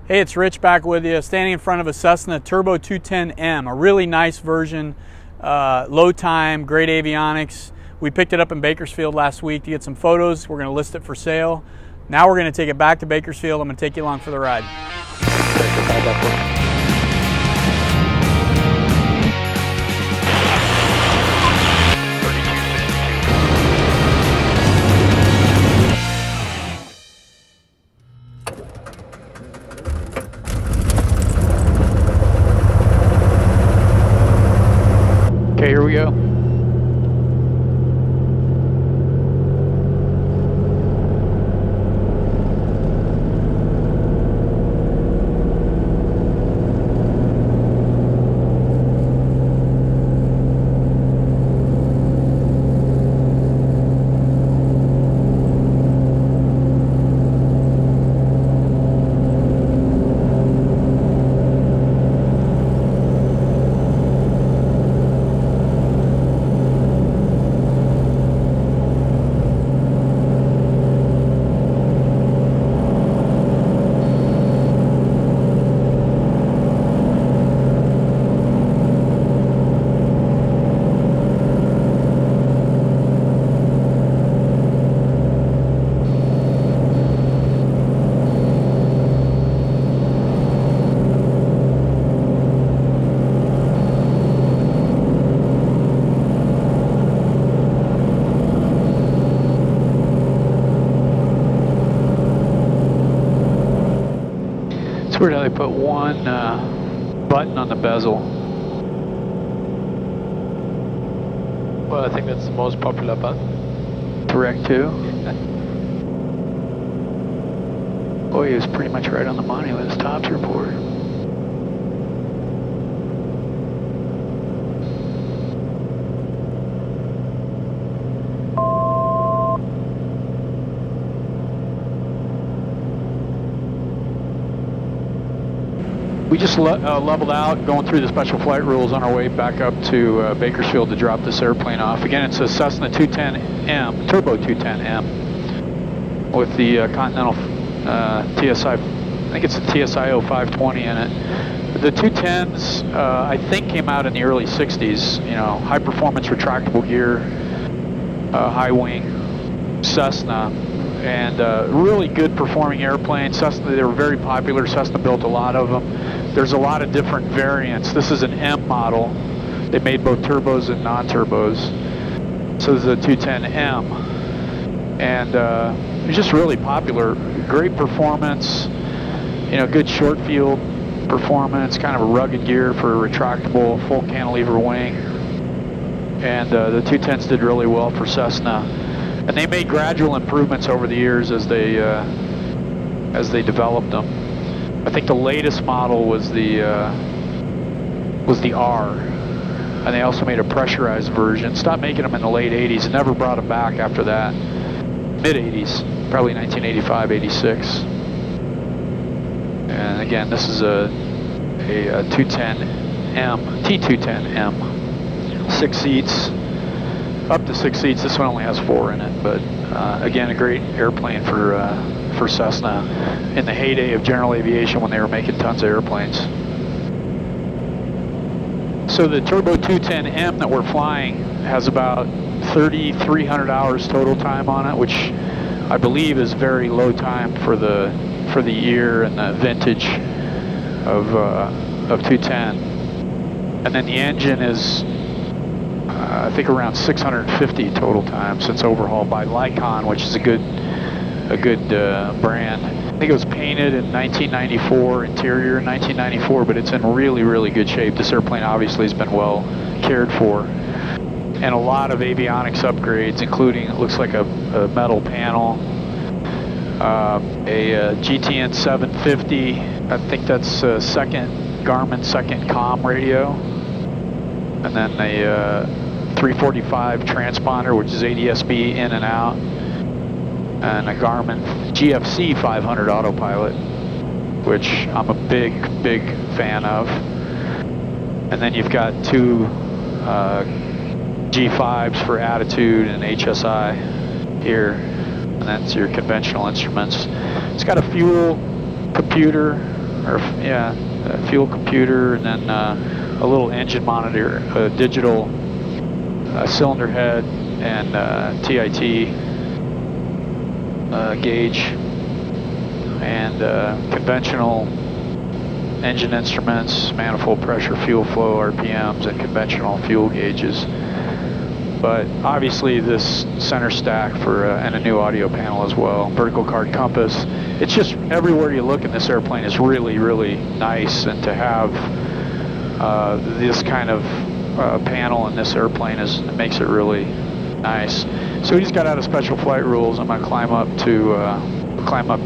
Hey, it's Rich back with you, standing in front of a Cessna Turbo 210M, a really nice version, low time, great avionics. We picked it up in Bakersfield last week to get some photos. We're going to list it for sale. Now we're going to take it back to Bakersfield. I'm going to take you along for the ride. Okay, here we go. It's weird how they put one button on the bezel. Well, I think that's the most popular button. Correct, too. Boy, he was pretty much right on the money with his tops report. We just leveled out, going through the special flight rules on our way back up to Bakersfield to drop this airplane off. Again, it's a Cessna 210M, Turbo 210M, with the Continental TSI, I think it's a TSIO 520 in it. The 210s, I think, came out in the early 60s, you know, high performance retractable gear, high wing, Cessna. And really good performing airplanes. Cessna, they were very popular. Cessna built a lot of them. There's a lot of different variants. This is an M model. They made both turbos and non-turbos. So this is a 210M. And it was just really popular. Great performance, you know, good short field performance, kind of a rugged gear for a retractable full cantilever wing. And the 210s did really well for Cessna. And they made gradual improvements over the years as they developed them. I think the latest model was the R, and they also made a pressurized version. Stopped making them in the late 80s and never brought them back after that. Mid 80s, probably 1985, 86. And again, this is a 210M, T210M, 6 seats. Up to 6 seats. This one only has 4 in it, but again, a great airplane for Cessna in the heyday of General Aviation when they were making tons of airplanes. So the Turbo 210M that we're flying has about 3,300 hours total time on it, which I believe is very low time for the year and the vintage of 210. And then the engine is I think around 650 total time since overhaul by Lycon, which is a good brand. I think it was painted in 1994, interior in 1994, but it's in really, really good shape. This airplane obviously has been well cared for. And a lot of avionics upgrades, including, it looks like a metal panel, a GTN750, I think that's Garmin second comm radio, and then a 345 transponder, which is ADS-B in and out, and a Garmin GFC500 Autopilot, which I'm a big fan of. And then you've got 2 G5s for attitude and HSI here, and that's your conventional instruments. It's got a fuel computer, or yeah, a fuel computer, and then a little engine monitor, a digital cylinder head, and TIT gauge, and conventional engine instruments, manifold pressure, fuel flow, RPMs, and conventional fuel gauges. But obviously this center stack for and a new audio panel as well, vertical card compass. It's just everywhere you look in this airplane is really, really nice, and to have this kind of panel in this airplane it makes it really nice. So we just got out of special flight rules. I'm going to climb up to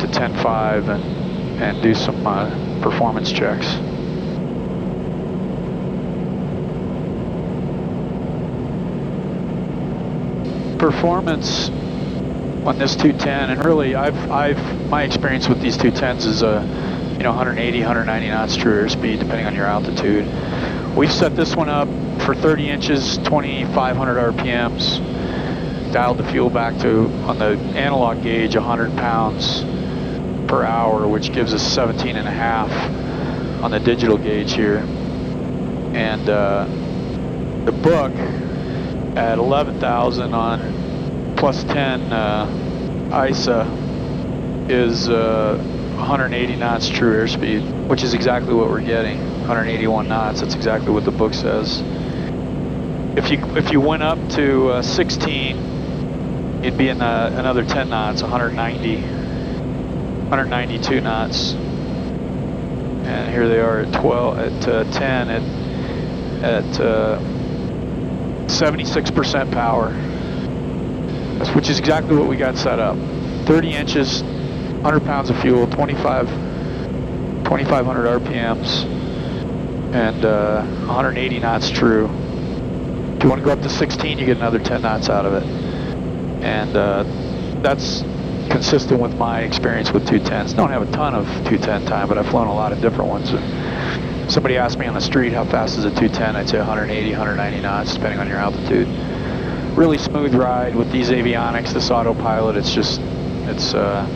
10.5 and do some performance checks. Performance on this 210, and really my experience with these 210s is 180, 190 knots true airspeed depending on your altitude. We've set this one up for 30 inches, 2,500 RPMs, dialed the fuel back to, on the analog gauge, 100 pounds per hour, which gives us 17.5 on the digital gauge here. And the book at 11,000 on plus 10 ISA is 180 knots true airspeed, which is exactly what we're getting. 181 knots. That's exactly what the book says. If you went up to 16, you'd be in another 10 knots, 192 knots. And here they are at 10 at 76% power, which is exactly what we got set up. 30 inches, 100 pounds of fuel, 2,500 RPMs, and 180 knots true. If you want to go up to 16, you get another 10 knots out of it. And that's consistent with my experience with 210s. Don't have a ton of 210 time, but I've flown a lot of different ones. And somebody asked me on the street, how fast is a 210? I'd say 180, 190 knots, depending on your altitude. Really smooth ride with these avionics, this autopilot. It's just a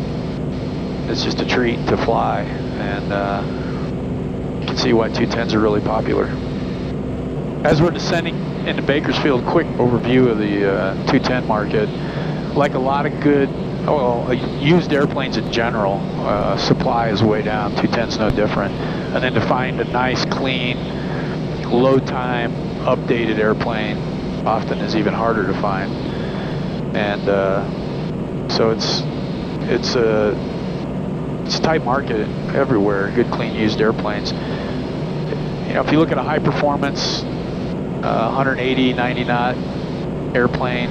treat to fly, and you can see why 210s are really popular. As we're descending into Bakersfield, quick overview of the 210 market. Like a lot of good, used airplanes in general, supply is way down. 210's no different. And then to find a nice, clean, low time, updated airplane often is even harder to find. And so it's a tight market everywhere. Good, clean, used airplanes. If you look at a high performance 180, 90 knot airplane,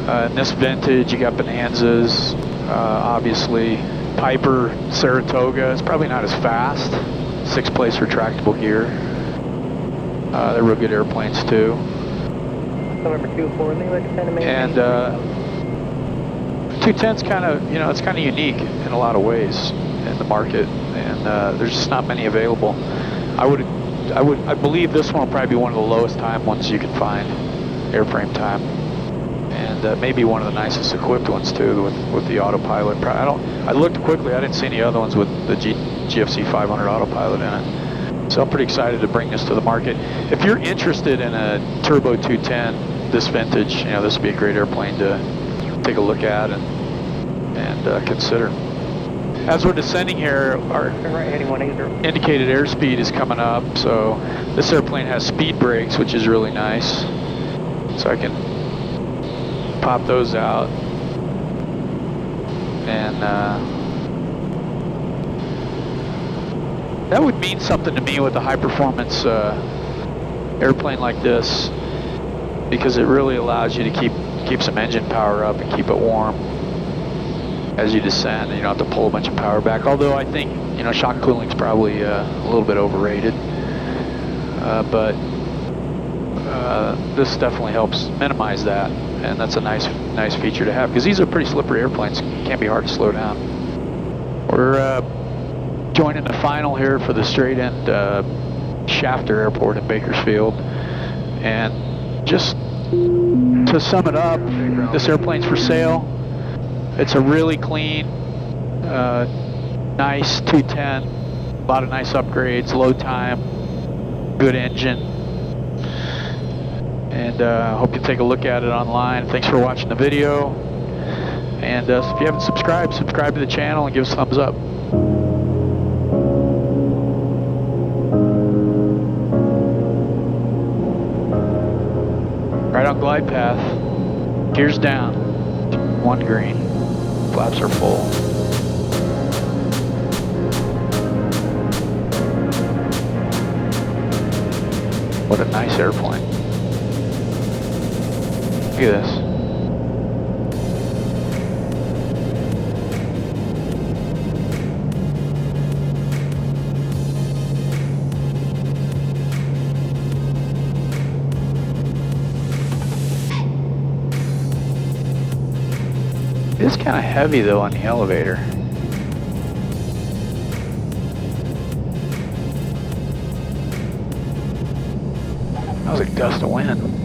in this vintage, you got Bonanzas, obviously Piper, Saratoga. It's probably not as fast. 6-place retractable gear. They're real good airplanes too. Number 24, and 210's kind of, it's kind of unique in a lot of ways in the market, and there's just not many available. I believe this one will probably be one of the lowest time ones you can find, airframe time, and maybe one of the nicest equipped ones too with the autopilot. I looked quickly, I didn't see any other ones with the GFC500 Autopilot in it. So I'm pretty excited to bring this to the market. If you're interested in a turbo 210, this vintage, this would be a great airplane to take a look at and consider. As we're descending here, our indicated airspeed is coming up. So this airplane has speed brakes, which is really nice. So I can pop those out. And that would mean something to me with a high-performance airplane like this, because it really allows you to keep some engine power up and keep it warm as you descend, and you don't have to pull a bunch of power back. Although I think shock cooling is probably a little bit overrated, but this definitely helps minimize that, and that's a nice feature to have, because these are pretty slippery airplanes. It can be hard to slow down. We're joining the final here for the straight end Shafter Airport in Bakersfield, and just to sum it up, this airplane's for sale. It's a really clean, nice 210 A lot of nice upgrades, low time, good engine. And hope you take a look at it online. Thanks for watching the video. And if you haven't subscribed, subscribe to the channel and give us a thumbs up. Right on glide path. Gears down. 1 green. Flaps are full. What a nice airplane. Look at this. It's kind of heavy though on the elevator. That was a gust of wind.